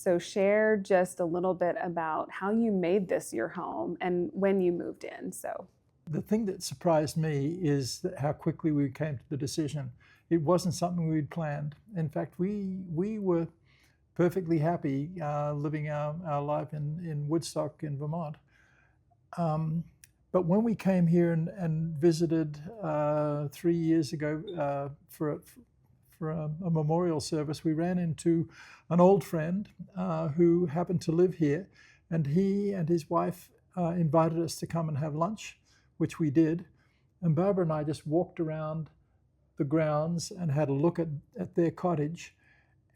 So share just a little bit about how you made this your home and when you moved in. So the thing that surprised me is how quickly we came to the decision. It wasn't something we'd planned. In fact, we were perfectly happy living our life in Woodstock in Vermont. But when we came here and visited 3 years ago for a memorial service, we ran into an old friend who happened to live here, and he and his wife invited us to come and have lunch, which we did. And Barbara and I just walked around the grounds and had a look at their cottage.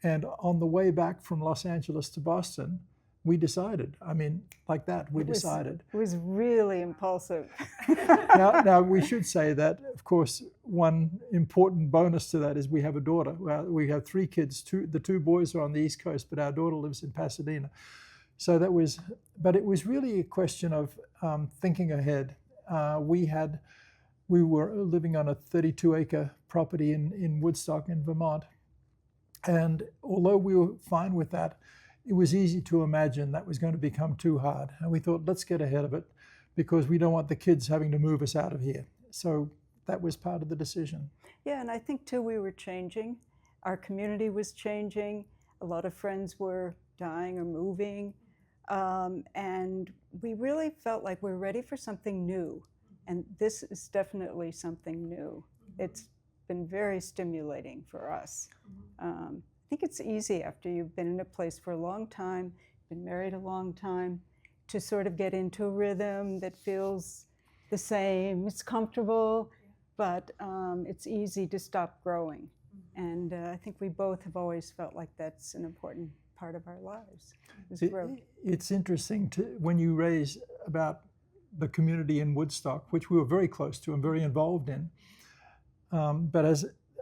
And on the way back from Los Angeles to Boston, we decided, like that, we decided. It was really impulsive. Now, we should say that, of course, one important bonus to that is we have a daughter. We have 3 kids. The 2 boys are on the East Coast, but our daughter lives in Pasadena. So but it was really a question of thinking ahead. We were living on a 32-acre property in Woodstock in Vermont. And although we were fine with that, it was easy to imagine that was going to become too hard. And we thought, let's get ahead of it because we don't want the kids having to move us out of here. So that was part of the decision. Yeah, and I think too we were changing. Our community was changing. A lot of friends were dying or moving. And we really felt like we're ready for something new. And this is definitely something new. It's been very stimulating for us. I think it's easy after you've been in a place for a long time, been married a long time, to sort of get into a rhythm that feels the same. It's comfortable, but it's easy to stop growing. And I think we both have always felt like that's an important part of our lives. It's interesting when you raise about the community in Woodstock, which we were very close to and very involved in. But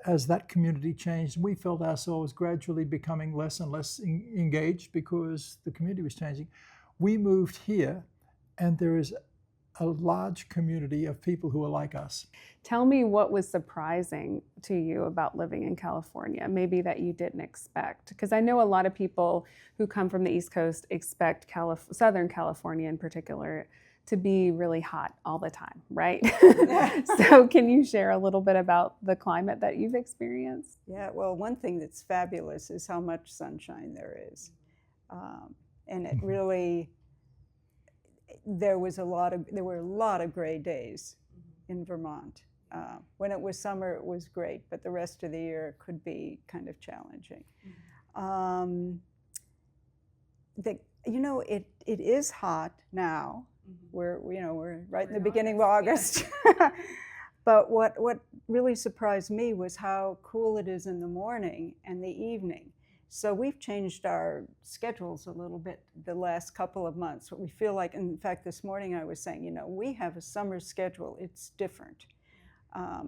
as that community changed, we felt ourselves gradually becoming less and less engaged because the community was changing. We moved here, and there is a large community of people who are like us. Tell me what was surprising to you about living in California, maybe that you didn't expect. Because I know a lot of people who come from the East Coast expect Southern California in particular to be really hot all the time, right? So can you share a little bit about the climate that you've experienced? Yeah, well, one thing that's fabulous is how much sunshine there is. And it really, there were a lot of gray days in Vermont. When it was summer, it was great, but the rest of the year could be kind of challenging. It is hot now. We're right in the beginning of August. But what really surprised me was how cool it is in the morning and the evening. So we've changed our schedules a little bit the last couple of months. What we feel like, in fact, this morning I was saying, we have a summer schedule. It's different.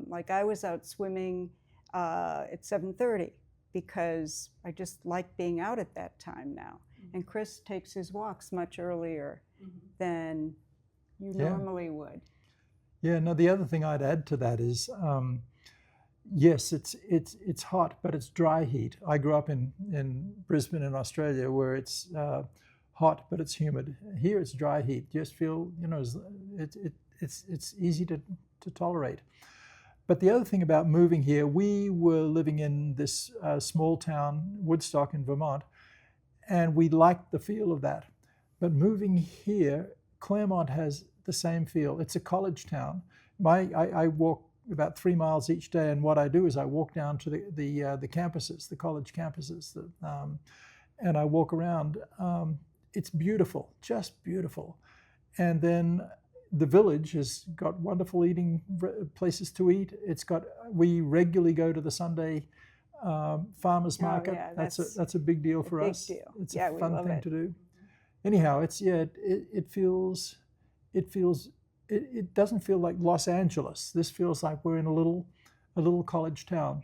Like I was out swimming at 7:30 because I just like being out at that time now. And Chris takes his walks much earlier than you normally would. Yeah, no, the other thing I'd add to that is, yes, it's hot, but it's dry heat. I grew up in Brisbane in Australia where it's hot, but it's humid. Here it's dry heat. You just feel, it's easy to tolerate. But the other thing about moving here, we were living in this small town, Woodstock in Vermont, and we liked the feel of that. But moving here, Claremont has the same feel. It's a college town. I walk about 3 miles each day, and what I do is I walk down to the campuses, the college campuses, and I walk around. It's beautiful, just beautiful. And then the village has got wonderful eating places to eat. We regularly go to the Sunday farmers market. Yeah, that's a big deal for us. Big deal. It's a fun thing to do. Anyhow, it doesn't feel like Los Angeles. This feels like we're in a little college town,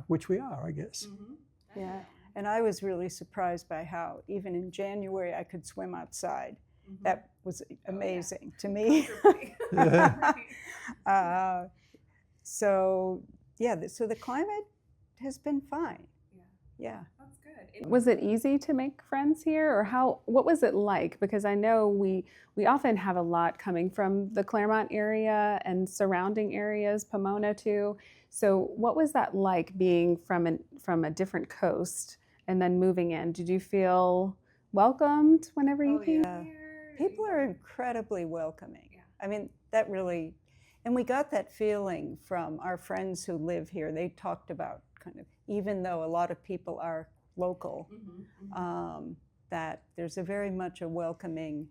which we are, I guess. Mm-hmm. Yeah, and I was really surprised by how even in January I could swim outside. Mm-hmm. That was amazing to me. So the climate has been fine. Yeah. That's good. Was it easy to make friends here, or what was it like? Because I know we often have a lot coming from the Claremont area and surrounding areas, Pomona too. So what was that like, being from a different coast and then moving in? Did you feel welcomed whenever you came here? People are incredibly welcoming. Yeah. I mean, that really, and we got that feeling from our friends who live here. They talked about kind of, even though a lot of people are local, that there's a very much a welcoming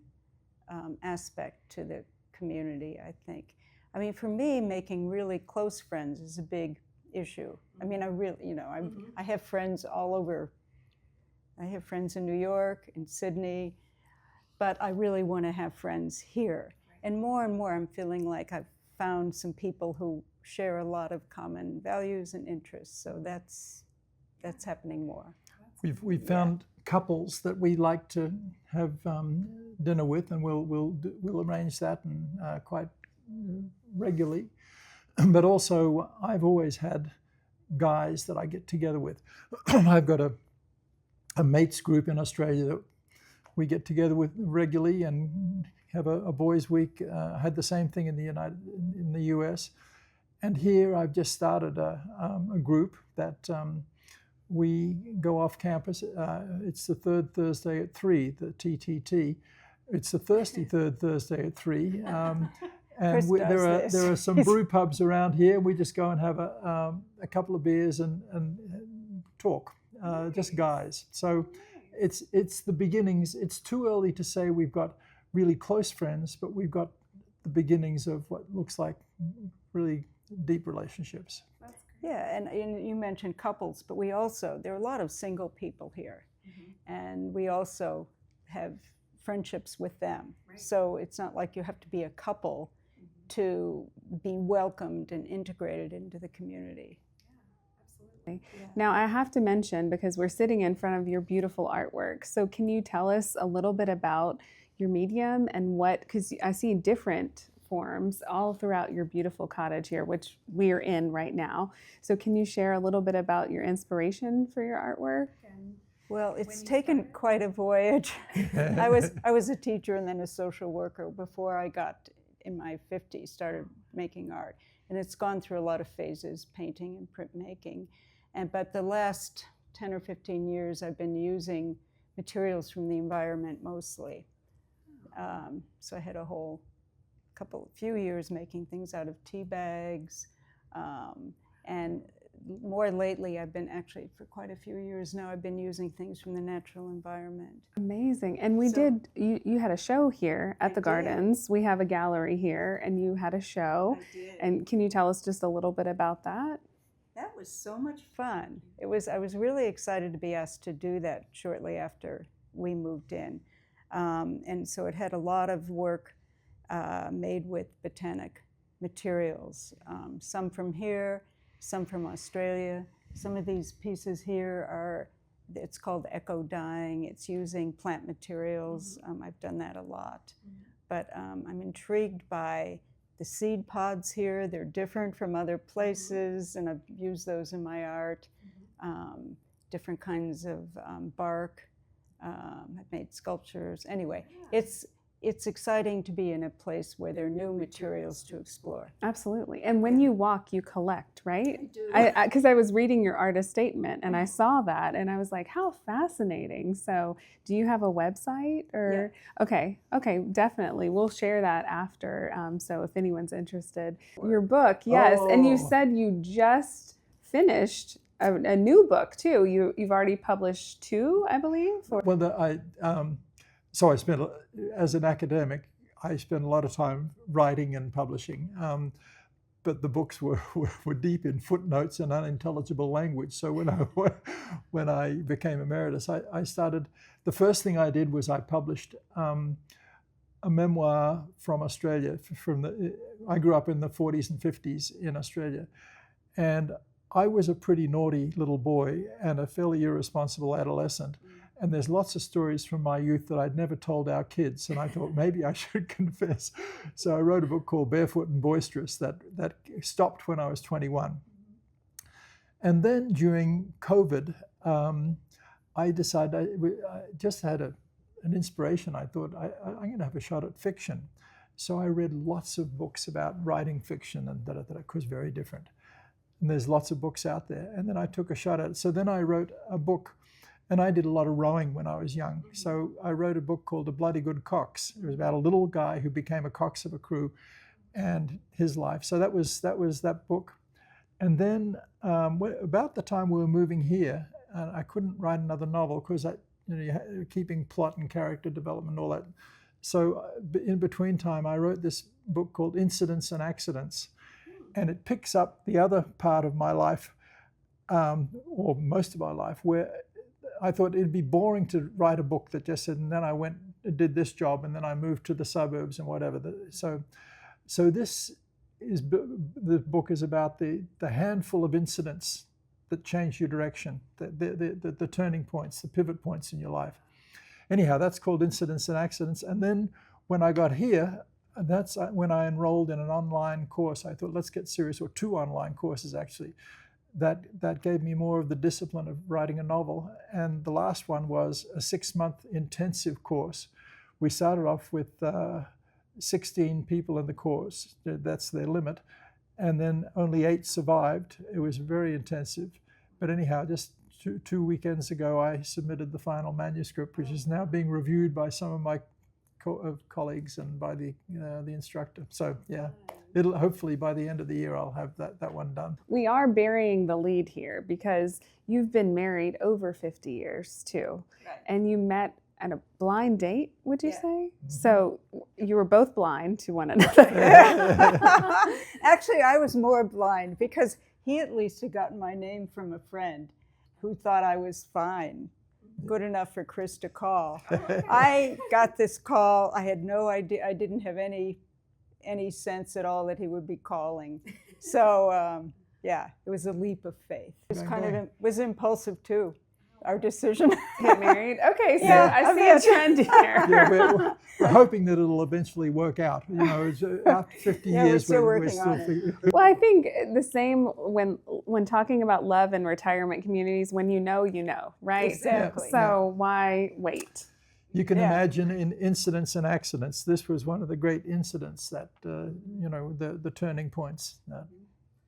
aspect to the community, I think. I mean, for me, making really close friends is a big issue. I mean, I really, I have friends all over. I have friends in New York, in Sydney, but I really want to have friends here. And more I'm feeling like I've found some people who share a lot of common values and interests. So that's happening more. We've found couples that we like to have dinner with, and we'll arrange that and quite regularly. But also, I've always had guys that I get together with. I've got a mates group in Australia that we get together with regularly and have a boys' week. I had the same thing in the US, and here I've just started a group that we go off campus. It's the third Thursday at 3, the TTT. It's the thirsty third Thursday at 3. And there are some brew pubs around here. We just go and have a couple of beers and talk, just guys. So it's the beginnings. It's too early to say we've got really close friends, but we've got the beginnings of what looks like really deep relationships. Yeah, and you mentioned couples, but there are a lot of single people here. And we also have friendships with them. Right. So it's not like you have to be a couple to be welcomed and integrated into the community. Yeah. Now, I have to mention, because we're sitting in front of your beautiful artwork, so can you tell us a little bit about your medium and because I see different forms all throughout your beautiful cottage here, which we're in right now. So can you share a little bit about your inspiration for your artwork? Well, it's taken quite a voyage. I was a teacher and then a social worker before I got, in my 50s, started making art. And it's gone through a lot of phases, painting and printmaking. But the last 10 or 15 years, I've been using materials from the environment mostly. So I had a few years making things out of tea bags. And more lately, I've been actually, for quite a few years now, I've been using things from the natural environment. Amazing. And you had a show here at the Gardens. We have a gallery here, and you had a show. I did. And can you tell us just a little bit about that? That was so much fun. I was really excited to be asked to do that shortly after we moved in. And so it had a lot of work made with botanic materials, some from here, some from Australia. Some of these pieces here it's called eco dyeing. It's using plant materials. I've done that a lot. But I'm intrigued by the seed pods here. They're different from other places, and I've used those in my art. Different kinds of bark. I've made sculptures. Anyway, it's exciting to be in a place where there are new materials to explore. Absolutely. And when you walk, you collect, right? I do. Because I was reading your artist statement and I saw that and I was like, how fascinating. So do you have a website or? Yeah. Okay, definitely. We'll share that after. So if anyone's interested. Your book, yes. Oh. And you said you just finished a new book too. You've already published 2, I believe? So I spent, as an academic, I spent a lot of time writing and publishing, but the books were deep in footnotes and unintelligible language. So when I became emeritus, I started, the first thing I did was I published a memoir from Australia. I grew up in the 40s and 50s in Australia, and I was a pretty naughty little boy and a fairly irresponsible adolescent. And there's lots of stories from my youth that I'd never told our kids, and I thought maybe I should confess. So I wrote a book called Barefoot and Boisterous that stopped when I was 21. And then during COVID, I decided I just had an inspiration. I thought I'm going to have a shot at fiction. So I read lots of books about writing fiction and that was very different. And there's lots of books out there. And then I took a shot at it. So then I wrote a book, and I did a lot of rowing when I was young. So I wrote a book called A Bloody Good Cox. It was about a little guy who became a cox of a crew and his life. So that was that book. And then about the time we were moving here, I couldn't write another novel because keeping plot and character development and all that. So in between time, I wrote this book called Incidents and Accidents, and it picks up the other part of my life, or most of my life, where I thought it'd be boring to write a book that just said, and then I went and did this job, and then I moved to the suburbs and whatever. So this is the book is about the handful of incidents that change your direction, the turning points, the pivot points in your life. Anyhow, that's called Incidents and Accidents. And then when I got here, that's when I enrolled in an online course. I thought, let's get serious, or 2 online courses actually. That gave me more of the discipline of writing a novel. And the last one was a 6-month intensive course. We started off with 16 people in the course. That's their limit. And then only 8 survived. It was very intensive. But anyhow, just two weekends ago, I submitted the final manuscript, which is now being reviewed by some of my colleagues and by the instructor. So yeah, it'll hopefully by the end of the year I'll have that one done. We are burying the lead here because you've been married over 50 years too, Right. and you met at a blind date. Would you Yeah. say? So you were both blind to one another. Actually, I was more blind because he at least had gotten my name from a friend who thought I was fine, good enough for Chris to call. I got this call. I had no idea. I didn't have any sense at all that he would be calling. So yeah, it was a leap of faith. It was was impulsive too, our decision. Get married. Okay, so Yeah, I see a trend here. Yeah, we're hoping that it'll eventually work out. You know, after 50 Yeah, we're years, still we're working still on it. figuring. Well, I think the same when talking about love and retirement communities, when you know, right? Exactly. So why wait? You can Yeah. imagine in Incidents and Accidents, this was one of the great incidents that, the turning points.